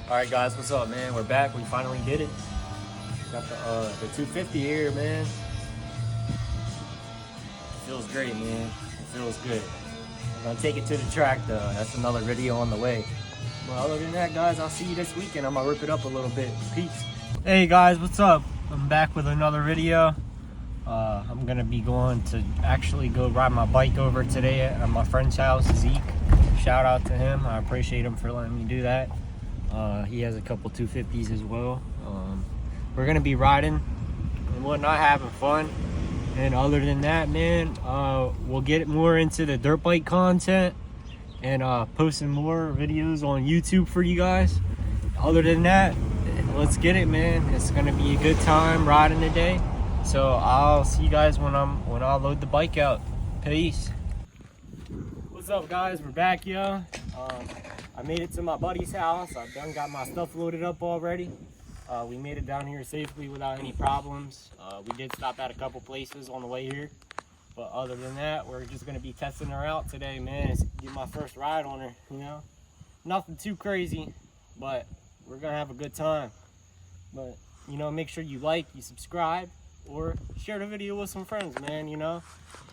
Alright guys, what's up, man? We're back. We finally did it. Got the 250 here, man. It feels great, man. It feels good. I'm gonna take it to the track though. That's another video on the way. But other than that, guys, I'll see you this weekend. I'm gonna rip it up a little bit. Peace. Hey guys, what's up? I'm back with another video. I'm gonna be going to actually go ride my bike over today at my friend's house, Zeke. Shout out to him. I appreciate him for letting me do that. He has a couple 250s as well. We're gonna be riding and whatnot, having fun. And other than that, man, we'll get more into the dirt bike content and posting more videos on YouTube for you guys. Other than that, let's get it, man. It's gonna be a good time riding today. So I'll see you guys when I load the bike out. Peace. What's up, guys? We're back, yo. I made it to my buddy's house. I've done got my stuff loaded up already. We made it down here safely without any problems. We did stop at a couple places on the way here. But other than that, we're just gonna be testing her out today, man. It's get my first ride on her, you know? Nothing too crazy, but we're gonna have a good time. But, you know, make sure you like, you subscribe, or share the video with some friends, man, you know?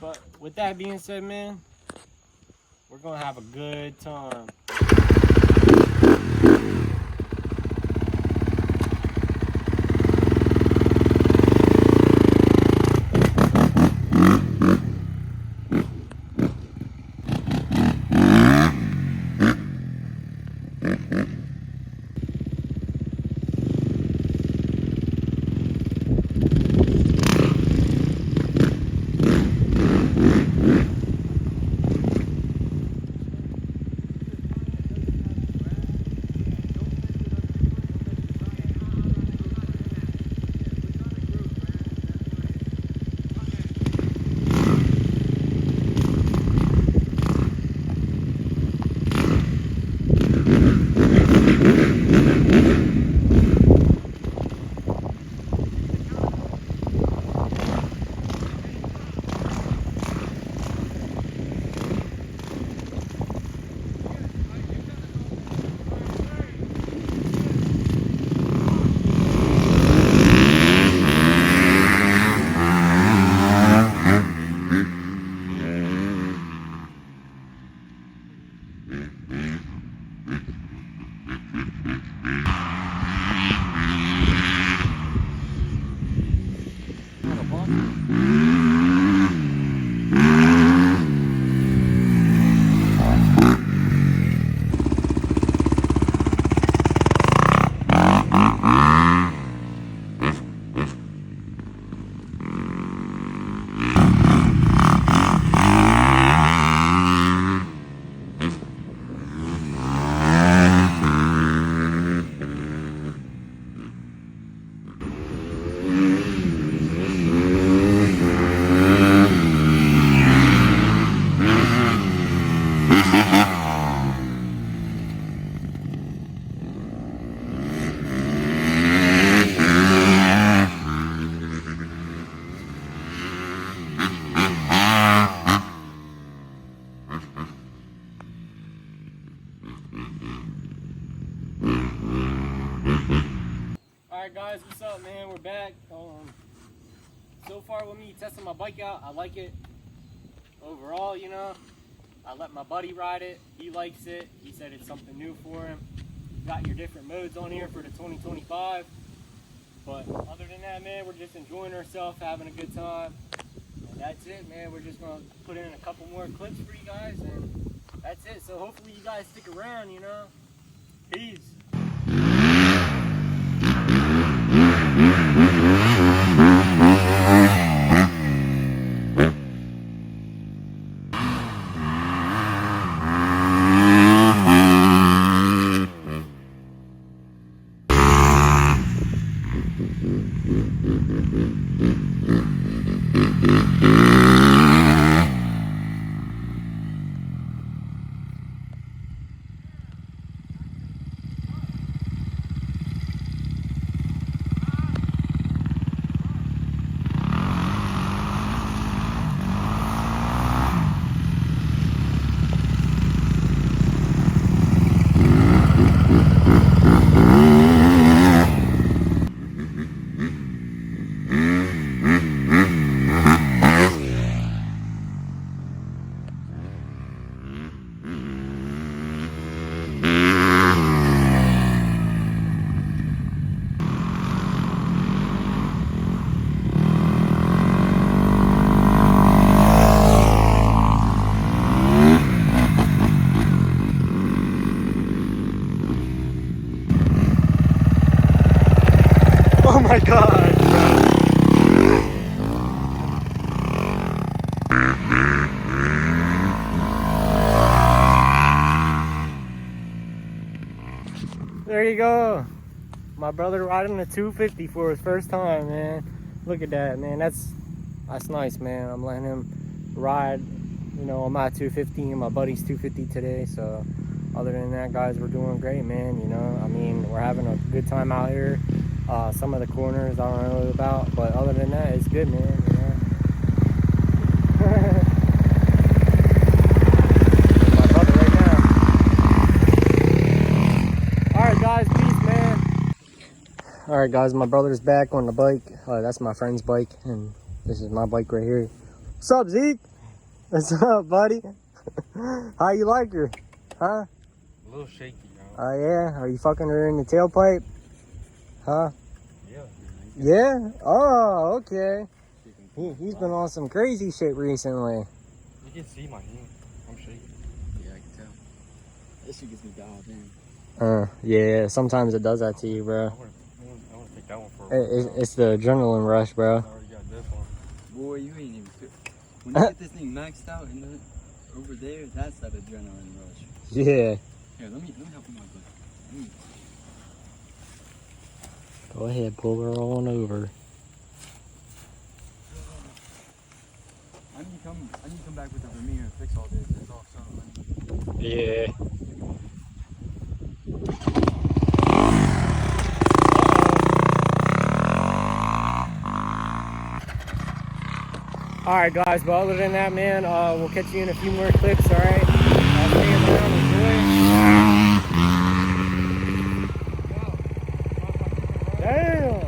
But with that being said, man, we're gonna have a good time. Alright guys, what's up, man? We're back. So far with me testing my bike out, I like it. Overall, you know, I let my buddy ride it. He likes it. He said it's something new for him. You got your different modes on here for the 2025. But other than that, man, we're just enjoying ourselves, having a good time. And that's it, man. We're just going to put in a couple more clips for you guys, and that's it. So hopefully you guys stick around, you know. Peace. my god, bro. There you go. My brother riding a 250 for his first time, man. Look at that, man. That's nice, man. I'm letting him ride, you know, on my 250 and my buddy's 250 today. So other than that, guys, we're doing great, man. You know, I mean, we're having a good time out here. Some of the corners I don't know about, but other than that, it's good, man. You know? My brother right now. All right, guys, peace, man. All right, guys, my brother's back on the bike. That's my friend's bike, and this is my bike right here. What's up, Zeke? What's up, buddy? How you like her? Huh? A little shaky, bro. Oh, yeah? Are you fucking her in the tailpipe? Huh? Yeah. Yeah? Oh, okay. He's been on some crazy shit recently. You can see my hand. I'm shaking. Yeah, I can tell. This shit gets me dialed in. Yeah, sometimes it does that to you, bro. I want to take that one for a while. It's the adrenaline rush, bro. I already got this one. Boy, you ain't even fit. When you get this thing maxed out and then over there, that's that adrenaline rush. Yeah. Here, let me help you my butt. Go ahead, pull her on over. I need to come back with the Vermeer and fix all this. It's all something. Yeah. Alright, guys, but other than that, man, we'll catch you in a few more clips, alright? Stay around, enjoy. Damn!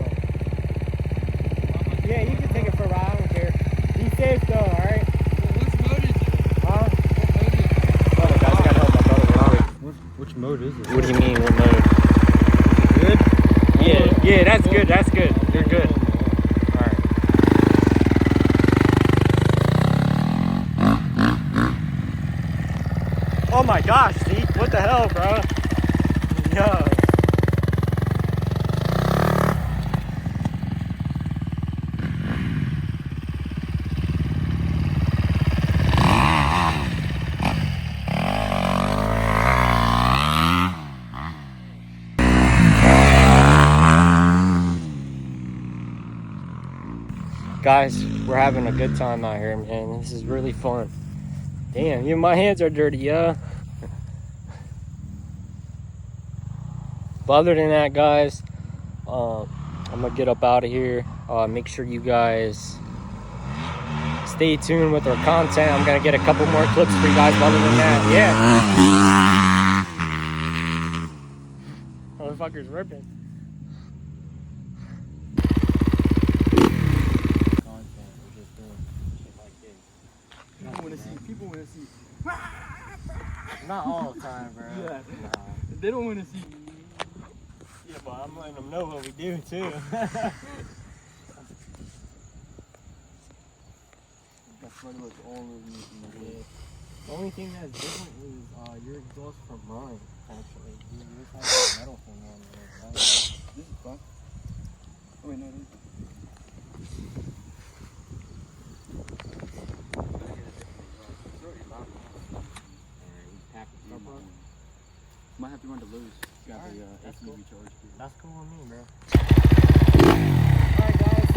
Yeah, you can take it for a ride, I don't care. Be safe though, alright? Which mode is it? Huh? Oh, guys, I gotta help my brother real quick. Which mode is it? What do you mean, what mode? Good? Yeah, that's good, that's good. You're good. Alright. Oh my gosh, Zeke, what the hell, bro? Yo. Guys, we're having a good time out here, man. This is really fun. Damn, even my hands are dirty, yeah. But other than that, guys, I'm gonna get up out of here. Make sure you guys stay tuned with our content. I'm gonna get a couple more clips for you guys. But other than that, yeah. Motherfucker's ripping. People want to see. Not all the time, bro. Yeah. Nah. They don't want to see. Yeah, but I'm letting them know what we do too. That's pretty much all of me. Yeah. The only thing that's different is your exhaust from mine, actually. Yours has that metal thing on there. Right? This is fun. Oh wait, no, this is. Might have to run to Lowe's. Got the AC recharge. That's cool with me, bro. Alright, guys.